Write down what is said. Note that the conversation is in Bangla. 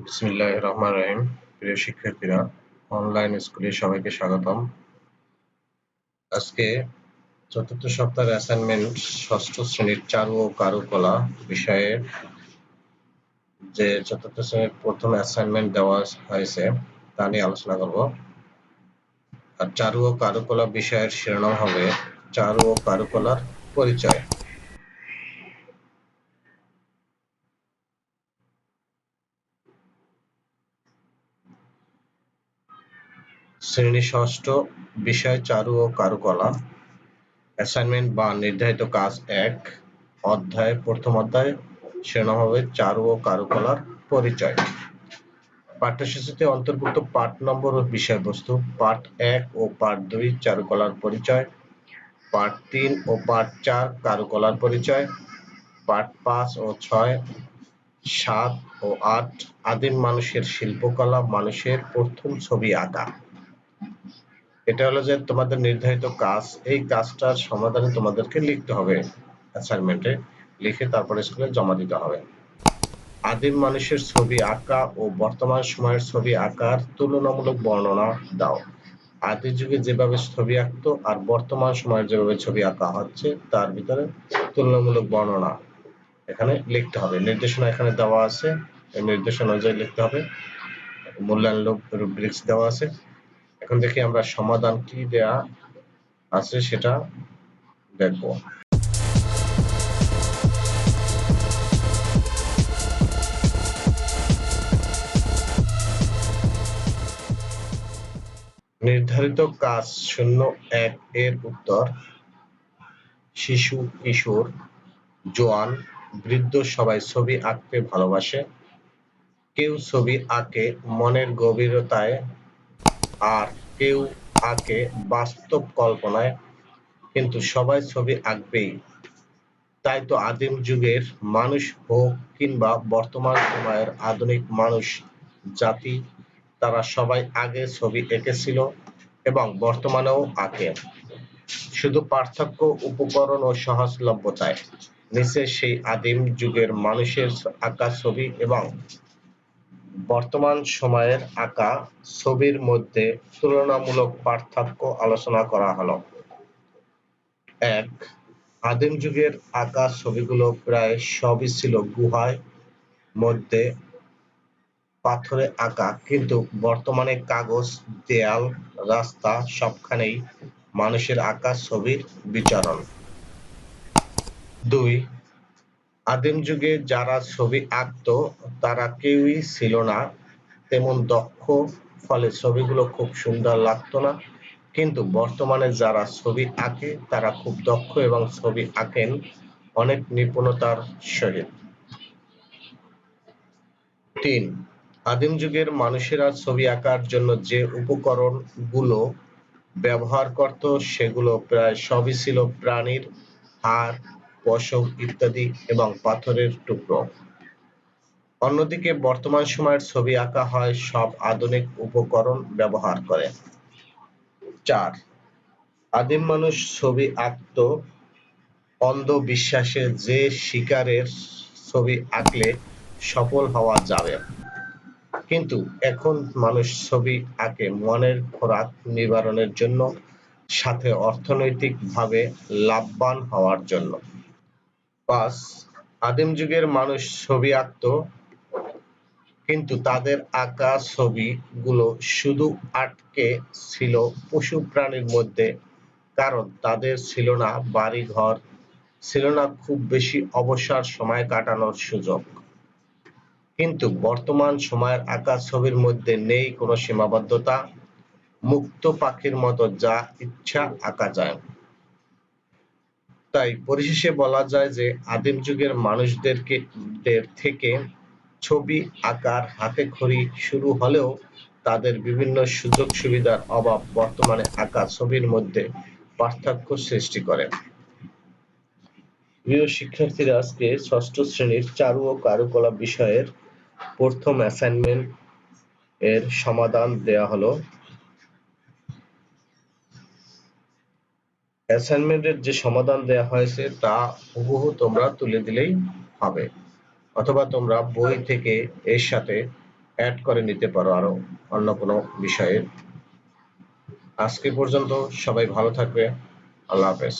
বিসমিল্লাহির রহমানির রহিম। প্রিয় শিক্ষার্থীরা, অনলাইন স্কুলে সবাইকে স্বাগতম। আজকে চতুর্থ সপ্তাহের অ্যাসাইনমেন্ট ষষ্ঠ শ্রেণীর চারু ও কারুকলা বিষয়ের যে চতুর্থ শ্রেণীর প্রথম অ্যাসাইনমেন্ট দেওয়া হয়েছে তা নিয়ে আলোচনা করব। আর চারু ও কারুকলা বিষয়ের শিরোনাম হবে চারু ও কারুকলার পরিচয়। শ্রেণী ষষ্ঠ, বিষয় চারু ও কারুকলা। অ্যাসাইনমেন্ট বা নির্ধারিত কাজ ১, প্রথম অধ্যায়, শিরোনাম হবে চারু ও কারুকলার পরিচয়। পাঠ্যসূচিতে অন্তর্ভুক্ত পাঠ নম্বর ও বিষয়বস্তু: পাঠ ১ ও পাঠ ২ চারুকলার পরিচয়, পাঠ ৩ ও পাঠ ৪ কারুকলার পরিচয়, পাঠ ৫ ও ৬, ৭ ও ৮ আদিম মানুষের শিল্পকলা, মানুষের প্রথম ছবি আঁকা। এটা হলো যে তোমাদের নির্ধারিত কাজ। এই কাজটার সমাধানে তোমাদেরকে লিখতে হবে অ্যাসাইনমেন্টে, লিখে তারপরে স্কুলে জমা দিতে হবে। আদিম মানুষের ছবি আঁকা ও বর্তমান সময়ের ছবি আঁকার তুলনামূলক বর্ণনা দাও। আদি যুগে যেভাবে ছবি আঁকতো আর বর্তমান সময়ে যেভাবে ছবি আঁকা হচ্ছে তার ভিতরে তুলনামূলক বর্ণনা এখানে লিখতে হবে। নির্দেশনা এখানে দেওয়া আছে, এই নির্দেশনা অনুযায়ী লিখতে হবে। মূল্যায়ন রুব্রিক্স দেওয়া আছে। এখন দেখি আমরা সমাধান কি দেয়া আছে সেটা দেখব। নির্ধারিত কাজ ০১ এর উত্তর: শিশু, কিশোর, জোয়ান, বৃদ্ধ সবাই ছবি আঁকতে ভালোবাসে। কেউ ছবি আঁকে মনের গভীরতায়, আর কেউ আঁকে বাস্তব কল্পনায়, কিন্তু সবাই ছবি আঁকবেই। তাই তো আদিম যুগের মানুষ হোক কিংবা বর্তমান সময়ের আধুনিক মানুষ জাতি, তারা সবাই আগে ছবি এঁকেছিল এবং বর্তমানেও আঁকে। শুধু পার্থক্য উপকরণ ও সহজলভ্যতায়। নিচে সেই আদিম যুগের মানুষের আঁকা ছবি এবং বর্তমান সময়ের আঁকা ছবির মধ্যে তুলনামূলক পার্থক্য আলোচনা করা হলো। ১. আদিম যুগের আঁকা ছবিগুলো প্রায় সবই ছিল গুহায় মধ্যে পাথরে আঁকা, কিন্তু বর্তমানে কাগজ, দেয়াল, রাস্তা সবখানেই মানুষের আঁকা ছবির বিচরণ। ২. আদিম যুগে যারা ছবি আঁকতো তারা কেউই ছিল না তেমন দক্ষ, ফলে ছবিগুলো খুব সুন্দর লাগতো না, কিন্তু বর্তমানে যারা ছবি আঁকে তারা খুব দক্ষ এবং ছবি আঁকেন অনেক নিপুণতার সহিত। ৩. আদিম যুগের মানুষেরা ছবি আঁকার জন্য যে উপকরণগুলো ব্যবহার করত সেগুলো প্রায় সবই ছিল প্রাণীর হাড়, পশম ইত্যাদি এবং পাথরের টুকরো। অন্যদিকে বর্তমান সময়ের ছবি আঁকা হয় সব আধুনিক উপকরণ ব্যবহার করে। ৪. আদিম মানুষ ছবি আঁকত অন্ধবিশ্বাসে যে শিকারের ছবি আঁকলে সফল হওয়া যাবে, কিন্তু এখন মানুষ ছবি আঁকে মনের খোরাক নিবারণের জন্য, সাথে অর্থনৈতিকভাবে লাভবান হওয়ার জন্য। ৫. আদিম যুগের মানুষ ছবি আঁকত, কিন্তু তাদের আঁকা ছবিগুলো শুধু আটকে ছিল পশু প্রাণীর মধ্যে, কারণ তাদের ছিল না বাড়িঘর, ছিল না খুব বেশি অবসর সময় কাটানোর সুযোগ। কিন্তু বর্তমান সময়ের আঁকা ছবির মধ্যে নেই কোনো সীমাবদ্ধতা, মুক্ত পাখির মতো যা ইচ্ছা আঁকা যায়। তাই পরিশেষে বলা যায় যে আদিম যুগের মানুষদের থেকে ছবি আঁকার হাতেখড়ি শুরু হলেও তাদের বিভিন্ন সুযোগ সুবিধার অভাব বর্তমানে আঁকা ছবির মধ্যে পার্থক্য সৃষ্টি করে। প্রিয় শিক্ষার্থীরা, আজকে ষষ্ঠ শ্রেণীর চারু ও কারুকলা বিষয়ের প্রথম অ্যাসাইনমেন্ট এর সমাধান দেয়া হলো। অ্যাসাইনমেন্টের যে সমাধান দেয়া হয়েছে তা হুবহু তোমরা তুলে দিলেই হবে, অথবা তোমরা বই থেকে এর সাথে অ্যাড করে নিতে পারো আরো অন্য কোনো বিষয়ে। আজকে পর্যন্ত সবাই ভালো থাকবে। আল্লাহ হাফেজ।